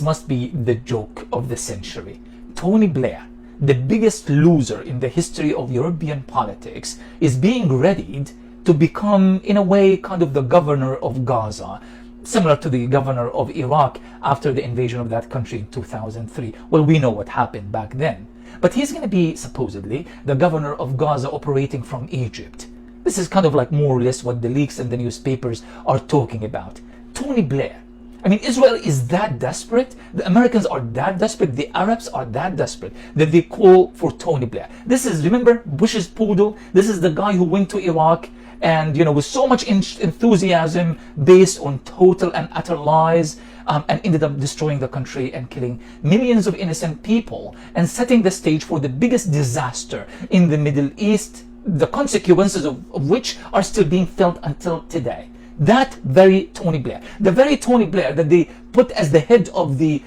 must be the joke of the century. Tony Blair, the biggest loser in the history of European politics, is being readied to become, in a way, kind of the governor of Gaza, similar to the governor of Iraq after the invasion of that country in 2003. Well, we know what happened back then. But he's going to be, supposedly, the governor of Gaza operating from Egypt. This is kind of like more or less what the leaks and the newspapers are talking about. Tony Blair. I mean, Israel is that desperate, the Americans are that desperate, the Arabs are that desperate that they call for Tony Blair. This is, remember, Bush's poodle? This is the guy who went to Iraq and, you know, with so much enthusiasm based on total and utter lies, and ended up destroying the country and killing millions of innocent people and setting the stage for the biggest disaster in the Middle East, the consequences of which are still being felt until today. That very Tony Blair, the very Tony Blair that they put as the head of the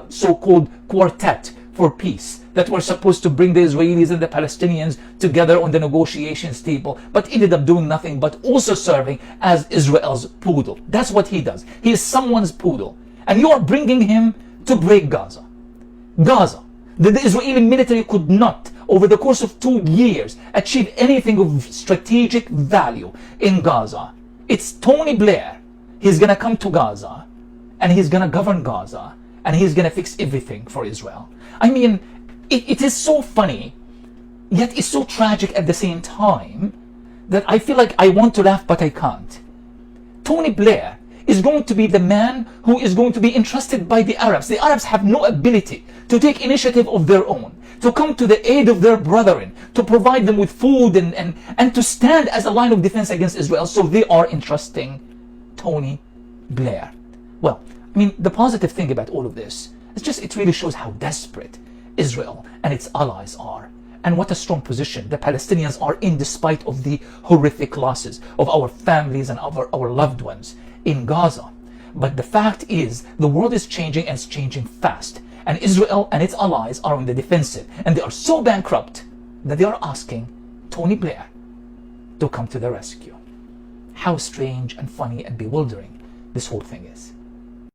so-called quartet for peace that were supposed to bring the Israelis and the Palestinians together on the negotiations table, but ended up doing nothing but also serving as Israel's poodle. That's what he does. He is someone's poodle. And you are bringing him to break Gaza. Gaza. The Israeli military could not, over the course of 2 years, achieve anything of strategic value in Gaza. It's Tony Blair. He's going to come to Gaza and he's going to govern Gaza and he's going to fix everything for Israel. I mean, it is so funny, yet it's so tragic at the same time that I feel like I want to laugh, but I can't. Tony Blair is going to be the man who is going to be entrusted by the Arabs. The Arabs have no ability to take initiative of their own, to come to the aid of their brethren, to provide them with food and to stand as a line of defense against Israel. So they are entrusting Tony Blair. Well, I mean, the positive thing about all of this is just it really shows how desperate Israel and its allies are, and what a strong position the Palestinians are in despite of the horrific losses of our families and our loved ones in Gaza. But the fact is, the world is changing, and it's changing fast. And Israel and its allies are on the defensive, and they are so bankrupt that they are asking Tony Blair to come to the rescue. How strange and funny and bewildering this whole thing is.